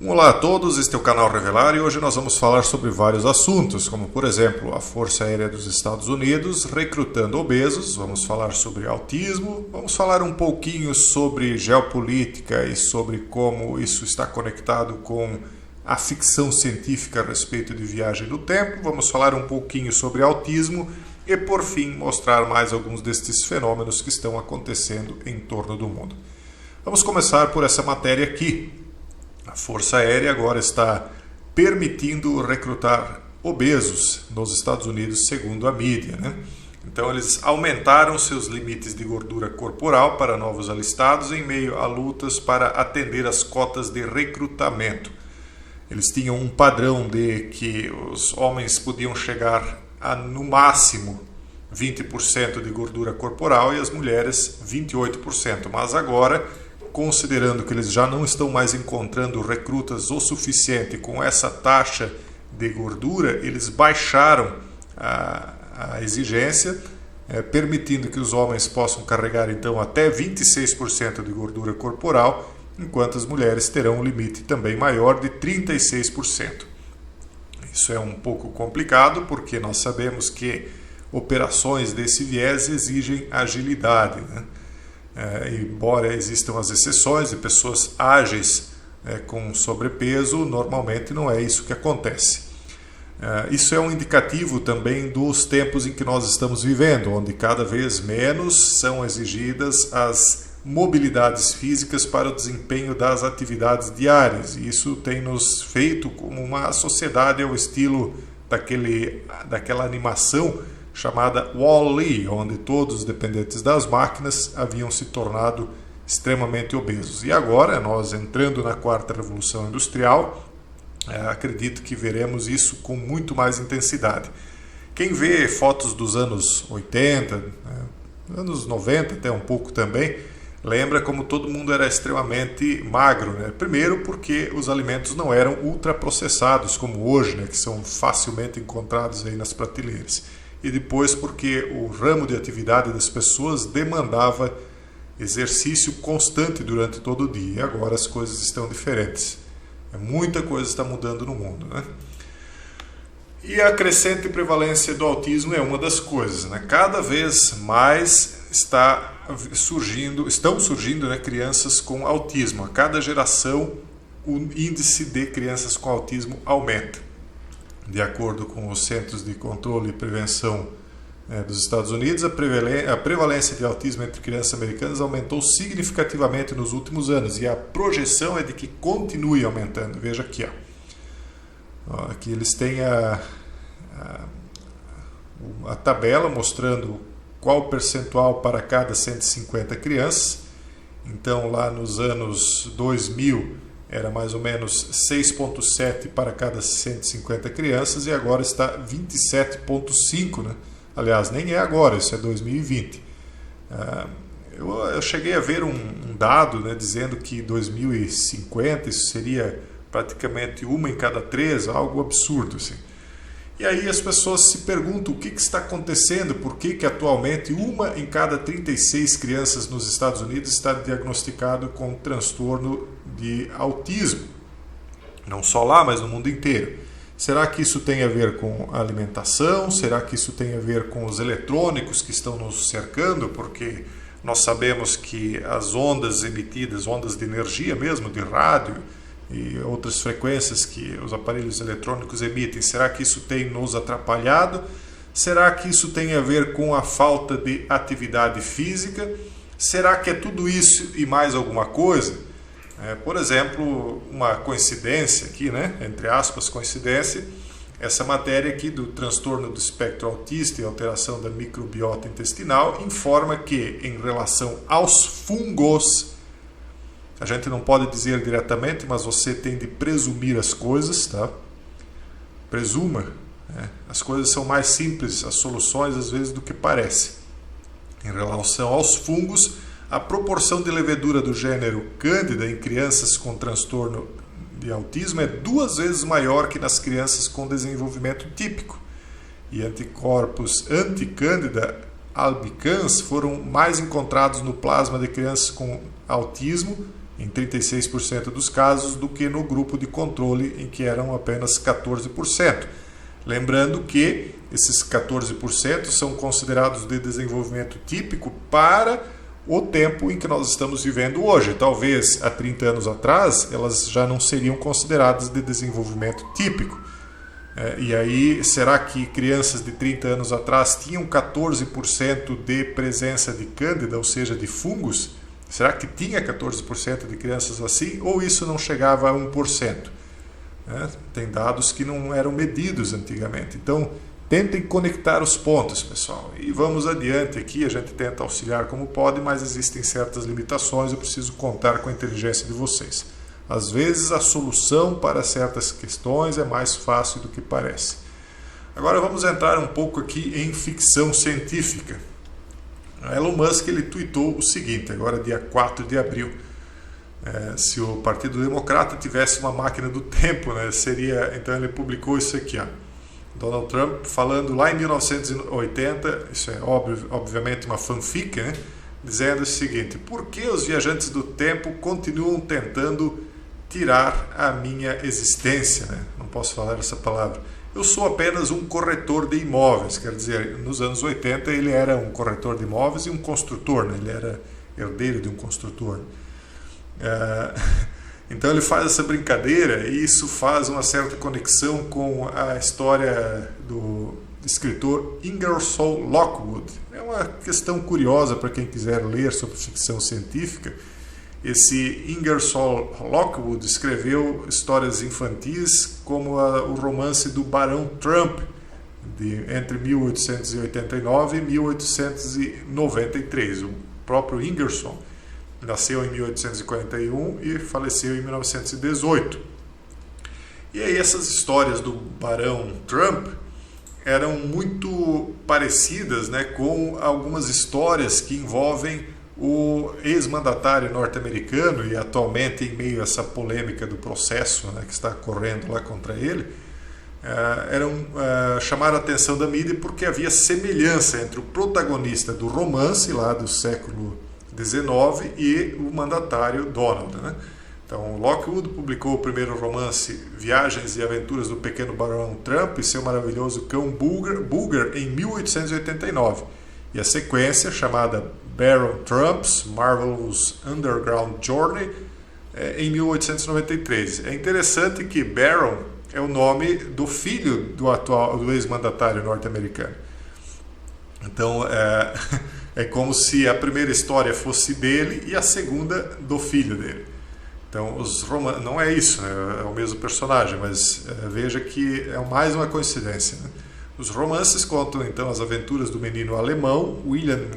Olá a todos, este é o canal Revelar e hoje nós vamos falar sobre vários assuntos, como por exemplo a Força Aérea dos Estados Unidos recrutando obesos, vamos falar sobre autismo, vamos falar um pouquinho sobre geopolítica e sobre como isso está conectado com a ficção científica a respeito de viagem no tempo, vamos falar um pouquinho sobre autismo e por fim mostrar mais alguns destes fenômenos que estão acontecendo em torno do mundo. Vamos começar por essa matéria aqui. A Força Aérea agora está permitindo recrutar obesos nos Estados Unidos, segundo a mídia, né? Então eles aumentaram seus limites de gordura corporal para novos alistados em meio a lutas para atender às cotas de recrutamento. Eles tinham um padrão de que os homens podiam chegar a, no máximo, 20% de gordura corporal e as mulheres 28%, mas agora, considerando que eles já não estão mais encontrando recrutas o suficiente com essa taxa de gordura, eles baixaram a exigência, permitindo que os homens possam carregar então até 26% de gordura corporal, enquanto as mulheres terão um limite também maior de 36%. Isso é um pouco complicado porque nós sabemos que operações desse viés exigem agilidade, né? Embora existam as exceções de pessoas ágeis com sobrepeso, normalmente não é isso que acontece. Isso é um indicativo também dos tempos em que nós estamos vivendo, onde cada vez menos são exigidas as mobilidades físicas para o desempenho das atividades diárias. E isso tem nos feito como uma sociedade ao estilo daquela animação chamada Wall-E, onde todos os dependentes das máquinas haviam se tornado extremamente obesos. E agora, nós entrando na quarta revolução industrial, acredito que veremos isso com muito mais intensidade. Quem vê fotos dos anos 80, anos 90 até um pouco também, lembra como todo mundo era extremamente magro, né? Primeiro porque os alimentos não eram ultraprocessados como hoje, né? Que são facilmente encontrados aí nas prateleiras. E depois porque o ramo de atividade das pessoas demandava exercício constante durante todo o dia. E agora as coisas estão diferentes. Muita coisa está mudando no mundo, né? E a crescente prevalência do autismo é uma das coisas, né? Cada vez mais estão surgindo, né, crianças com autismo. A cada geração o índice de crianças com autismo aumenta. De acordo com os Centros de Controle e Prevenção dos Estados Unidos, a prevalência de autismo entre crianças americanas aumentou significativamente nos últimos anos e a projeção é de que continue aumentando. Veja aqui, ó. Aqui eles têm a tabela mostrando qual o percentual para cada 150 crianças. Então, lá nos anos 2000, era mais ou menos 6,7 para cada 150 crianças e agora está 27,5, né? Aliás, nem é agora, isso é 2020. Eu cheguei a ver um dado, né, dizendo que em 2050 isso seria praticamente uma em cada 3, algo absurdo, assim. E aí as pessoas se perguntam o que está acontecendo, por que atualmente uma em cada 36 crianças nos Estados Unidos está diagnosticado com transtorno de autismo. Não só lá, mas no mundo inteiro. Será que isso tem a ver com a alimentação? Será que isso tem a ver com os eletrônicos que estão nos cercando? Porque nós sabemos que as ondas emitidas, ondas de energia mesmo, de rádio, e outras frequências que os aparelhos eletrônicos emitem, será que isso tem nos atrapalhado? Será que isso tem a ver com a falta de atividade física? Será que é tudo isso e mais alguma coisa? Por exemplo, uma coincidência aqui, né? Entre aspas, coincidência, essa matéria aqui do transtorno do espectro autista e alteração da microbiota intestinal informa que, em relação aos fungos, a gente não pode dizer diretamente, mas você tem de presumir as coisas, tá? Presuma. As coisas são mais simples, as soluções às vezes do que parece. Em relação aos fungos, a proporção de levedura do gênero Cândida em crianças com transtorno de autismo é 2 vezes maior que nas crianças com desenvolvimento típico. E anticorpos anti-Cândida albicans foram mais encontrados no plasma de crianças com autismo em 36% dos casos, do que no grupo de controle, em que eram apenas 14%. Lembrando que esses 14% são considerados de desenvolvimento típico para o tempo em que nós estamos vivendo hoje. Talvez há 30 anos atrás elas já não seriam consideradas de desenvolvimento típico. E aí, será que crianças de 30 anos atrás tinham 14% de presença de cândida, ou seja, de fungos? Será que tinha 14% de crianças assim, ou isso não chegava a 1%? Tem dados que não eram medidos antigamente. Então, tentem conectar os pontos, pessoal. E vamos adiante aqui, a gente tenta auxiliar como pode, mas existem certas limitações, eu preciso contar com a inteligência de vocês. Às vezes a solução para certas questões é mais fácil do que parece. Agora vamos entrar um pouco aqui em ficção científica. Elon Musk ele tweetou o seguinte, agora dia 4 de abril. Se o Partido Democrata tivesse uma máquina do tempo, né, seria... Então ele publicou isso aqui, ó. Donald Trump falando lá em 1980, isso é obviamente uma fanfic, né, dizendo o seguinte: por que os viajantes do tempo continuam tentando tirar a minha existência? Né? Não posso falar essa palavra. Eu sou apenas um corretor de imóveis. Quer dizer, nos anos 80 ele era um corretor de imóveis e um construtor, né? Ele era herdeiro de um construtor. Então ele faz essa brincadeira e isso faz uma certa conexão com a história do escritor Ingersoll Lockwood. É uma questão curiosa para quem quiser ler sobre ficção científica. Esse Ingersoll Lockwood escreveu histórias infantis como o romance do Barão Trump, entre 1889 e 1893. O próprio Ingersoll nasceu em 1841 e faleceu em 1918. E aí essas histórias do Barão Trump eram muito parecidas, né, com algumas histórias que envolvem o ex-mandatário norte-americano, e atualmente em meio a essa polêmica do processo, né, que está correndo lá contra ele, chamaram a atenção da mídia porque havia semelhança entre o protagonista do romance lá do século XIX e o mandatário Donald, né? Então, Lockwood publicou o primeiro romance Viagens e Aventuras do Pequeno Barão Trump e seu maravilhoso cão Booger em 1889. E a sequência, chamada Baron Trump's Marvelous Underground Journey, em 1893. É interessante que Baron é o nome do filho do ex-mandatário norte-americano. Então, é como se a primeira história fosse dele e a segunda do filho dele. Então, não é isso, né? É o mesmo personagem, mas veja que é mais uma coincidência, né? Os romances contam, então, as aventuras do menino alemão William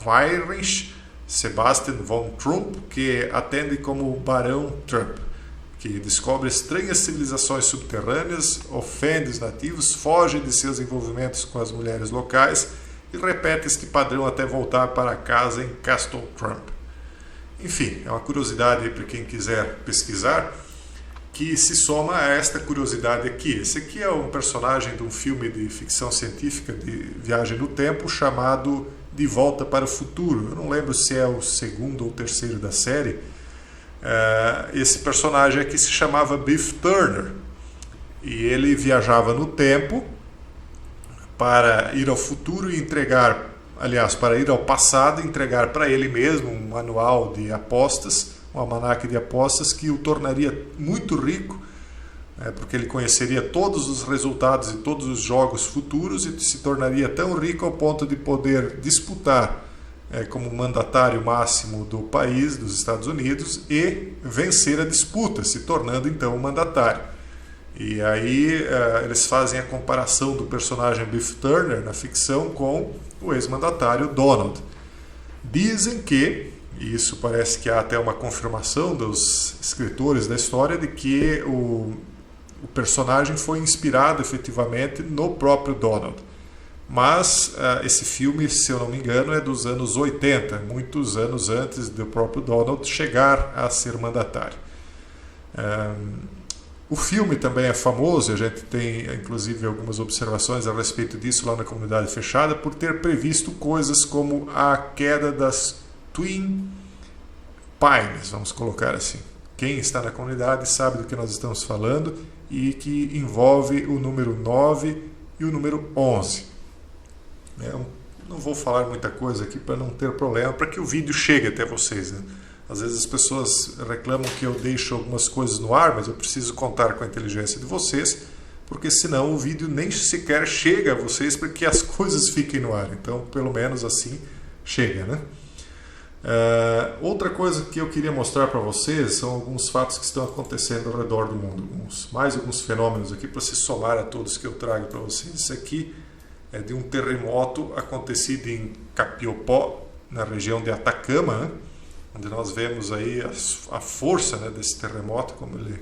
Heinrich Sebastian von Trump, que atende como Barão Trump, que descobre estranhas civilizações subterrâneas, ofende os nativos, foge de seus envolvimentos com as mulheres locais e repete este padrão até voltar para casa em Castle Trump. Enfim, é uma curiosidade para quem quiser pesquisar, que se soma a esta curiosidade aqui. Esse aqui é um personagem de um filme de ficção científica de viagem no tempo chamado De Volta para o Futuro. Eu não lembro se é o segundo ou terceiro da série. Esse personagem aqui se chamava Biff Turner e ele viajava no tempo para ir ao futuro e para ir ao passado e entregar para ele mesmo um manual de apostas, um almanaque de apostas que o tornaria muito rico, porque ele conheceria todos os resultados de todos os jogos futuros e se tornaria tão rico ao ponto de poder disputar como mandatário máximo do país, dos Estados Unidos, e vencer a disputa, se tornando então o mandatário. E aí eles fazem a comparação do personagem Biff Turner na ficção com o ex-mandatário Donald. Dizem que, e isso parece que há até uma confirmação dos escritores da história, de que o personagem foi inspirado efetivamente no próprio Donald. Mas esse filme, se eu não me engano, é dos anos 80, muitos anos antes do próprio Donald chegar a ser mandatário. O filme também é famoso, a gente tem inclusive algumas observações a respeito disso lá na comunidade fechada, por ter previsto coisas como a queda das Twin paines, vamos colocar assim. Quem está na comunidade sabe do que nós estamos falando e que envolve o número 9 e o número 11. Eu não vou falar muita coisa aqui para não ter problema, para que o vídeo chegue até vocês, né? Às vezes as pessoas reclamam que eu deixo algumas coisas no ar, mas eu preciso contar com a inteligência de vocês, porque senão o vídeo nem sequer chega a vocês para que as coisas fiquem no ar. Então, pelo menos assim, chega, né? Outra coisa que eu queria mostrar para vocês são alguns fatos que estão acontecendo ao redor do mundo. Mais alguns fenômenos aqui para se somar a todos que eu trago para vocês. Isso aqui é de um terremoto acontecido em Capiopó, na região de Atacama, né? Onde nós vemos aí a força, né, desse terremoto, como ele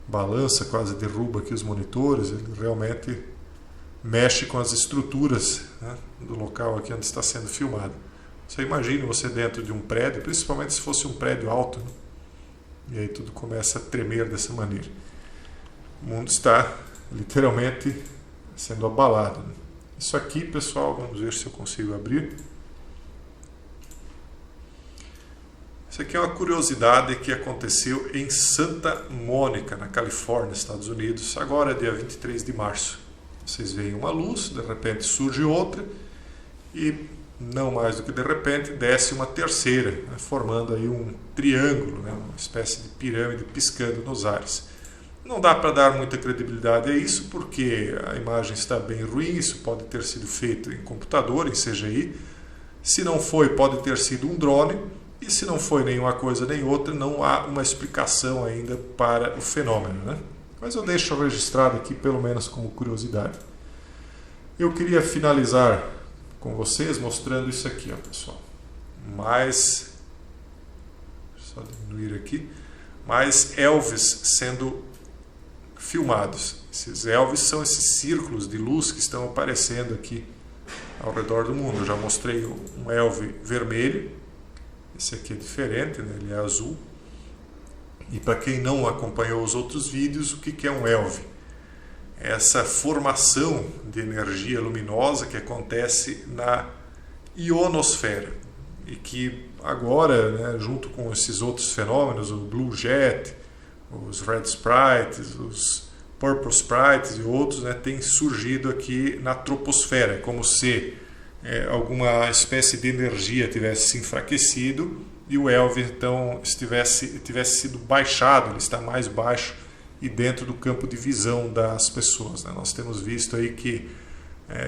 balança, quase derruba aqui os monitores. Ele realmente mexe com as estruturas, né, do local aqui onde está sendo filmado. Você imagina você dentro de um prédio, principalmente se fosse um prédio alto, né? E aí tudo começa a tremer dessa maneira. O mundo está literalmente sendo abalado, né? Isso aqui, pessoal, vamos ver se eu consigo abrir. Isso aqui é uma curiosidade que aconteceu em Santa Mônica, na Califórnia, Estados Unidos. Agora é dia 23 de março. Vocês veem uma luz, de repente surge outra e, não mais do que de repente, desce uma terceira, né, formando aí um triângulo, né, uma espécie de pirâmide piscando nos ares. Não dá para dar muita credibilidade a isso, porque a imagem está bem ruim. Isso pode ter sido feito em computador, em CGI. Se não foi, pode ter sido um drone. E se não foi nenhuma coisa nem outra, não há uma explicação ainda para o fenômeno, né? Mas eu deixo registrado aqui, pelo menos como curiosidade. Eu queria finalizar com vocês mostrando isso aqui, ó, pessoal. Só diminuir aqui. Mais Elvis sendo filmados. Esses Elvis são esses círculos de luz que estão aparecendo aqui ao redor do mundo. Eu já mostrei um Elvis vermelho. Esse aqui é diferente, né? Ele é azul. E para quem não acompanhou os outros vídeos, o que é um Elvis? É essa formação de energia luminosa que acontece na ionosfera e que agora, né, junto com esses outros fenômenos, o Blue Jet, os Red Sprites, os Purple Sprites e outros, né, tem surgido aqui na troposfera, como se alguma espécie de energia tivesse se enfraquecido e o Elvis então tivesse sido baixado. Ele está mais baixo e dentro do campo de visão das pessoas, né? Nós temos visto aí que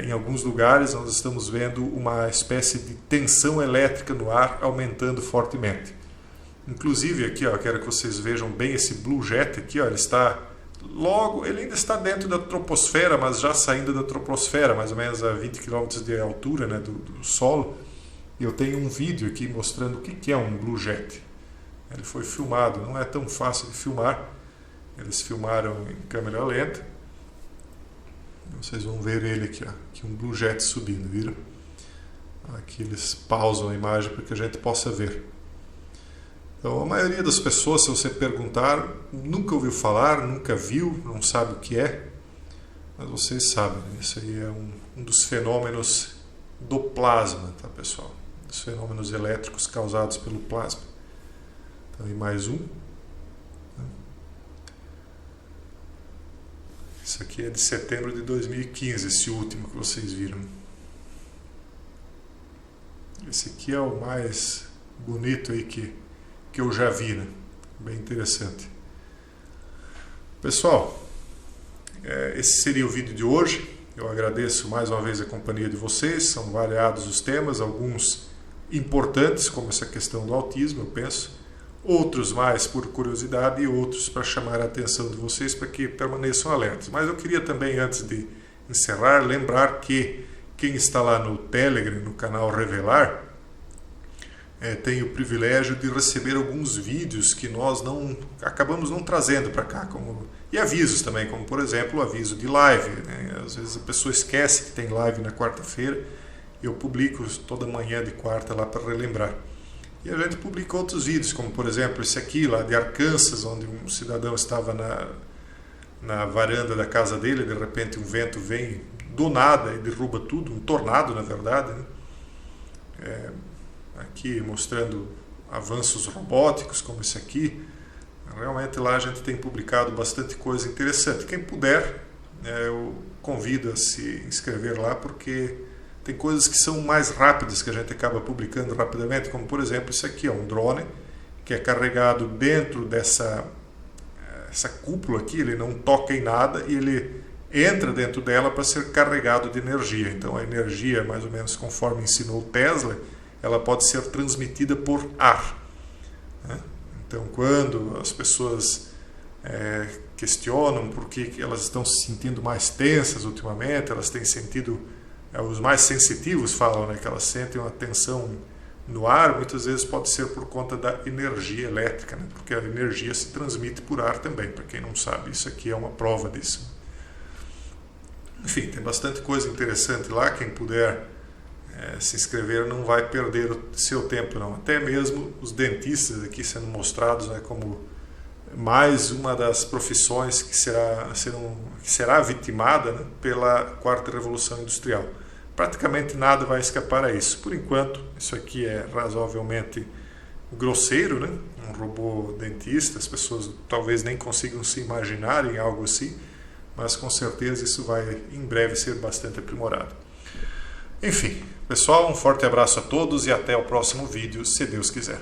em alguns lugares nós estamos vendo uma espécie de tensão elétrica no ar aumentando fortemente. Inclusive aqui, ó, quero que vocês vejam bem esse Blue Jet aqui, ó, ele ainda está dentro da troposfera, mas já saindo da troposfera, mais ou menos a 20 km de altura, né, do solo. E eu tenho um vídeo aqui mostrando o que é um Blue Jet. Ele foi filmado, não é tão fácil de filmar. Eles filmaram em câmera lenta. Vocês vão ver ele aqui, ó, aqui um Blue Jet subindo, viram? Aqui eles pausam a imagem para que a gente possa ver. Então, a maioria das pessoas, se você perguntar, nunca ouviu falar, nunca viu, não sabe o que é, mas vocês sabem, né? Isso aí é um dos fenômenos do plasma, tá, pessoal? Dos fenômenos elétricos causados pelo plasma. Então, aí mais um. Isso aqui é de setembro de 2015, esse último que vocês viram. Esse aqui é o mais bonito aí que eu já vi, né? Bem interessante. Pessoal, esse seria o vídeo de hoje. Eu agradeço mais uma vez a companhia de vocês. São variados os temas, alguns importantes, como essa questão do autismo, eu penso. Outros mais por curiosidade e outros para chamar a atenção de vocês para que permaneçam alertas. Mas eu queria também, antes de encerrar, lembrar que quem está lá no Telegram, no canal Revelar, tem o privilégio de receber alguns vídeos que nós acabamos não trazendo para cá, e avisos também, como por exemplo o aviso de live, né? Às vezes a pessoa esquece que tem live na quarta-feira, eu publico toda manhã de quarta lá para relembrar. E a gente publica outros vídeos, como por exemplo esse aqui lá de Arkansas, onde um cidadão estava na varanda da casa dele, de repente um vento vem do nada e derruba tudo, um tornado na verdade, né? Aqui mostrando avanços robóticos como esse aqui. Realmente lá a gente tem publicado bastante coisa interessante. Quem puder, eu convido a se inscrever lá, porque tem coisas que são mais rápidas que a gente acaba publicando rapidamente, como por exemplo isso aqui, um drone que é carregado dentro dessa cúpula aqui, ele não toca em nada e ele entra dentro dela para ser carregado de energia. Então a energia, mais ou menos conforme ensinou o Tesla, ela pode ser transmitida por ar, né? Então quando as pessoas questionam por que elas estão se sentindo mais tensas ultimamente, elas têm sentido, os mais sensitivos falam, né, que elas sentem uma tensão no ar, muitas vezes pode ser por conta da energia elétrica, né, porque a energia se transmite por ar também. Para quem não sabe, isso aqui é uma prova disso. Enfim, tem bastante coisa interessante lá. Quem puder se inscrever não vai perder o seu tempo, não. Até mesmo os dentistas aqui sendo mostrados, né, como mais uma das profissões que será vitimada, né, pela quarta revolução industrial. Praticamente nada vai escapar a isso. Por enquanto, isso aqui é razoavelmente grosseiro, né? Um robô dentista, as pessoas talvez nem consigam se imaginar em algo assim, mas com certeza isso vai em breve ser bastante aprimorado. Enfim, pessoal, um forte abraço a todos e até o próximo vídeo, se Deus quiser.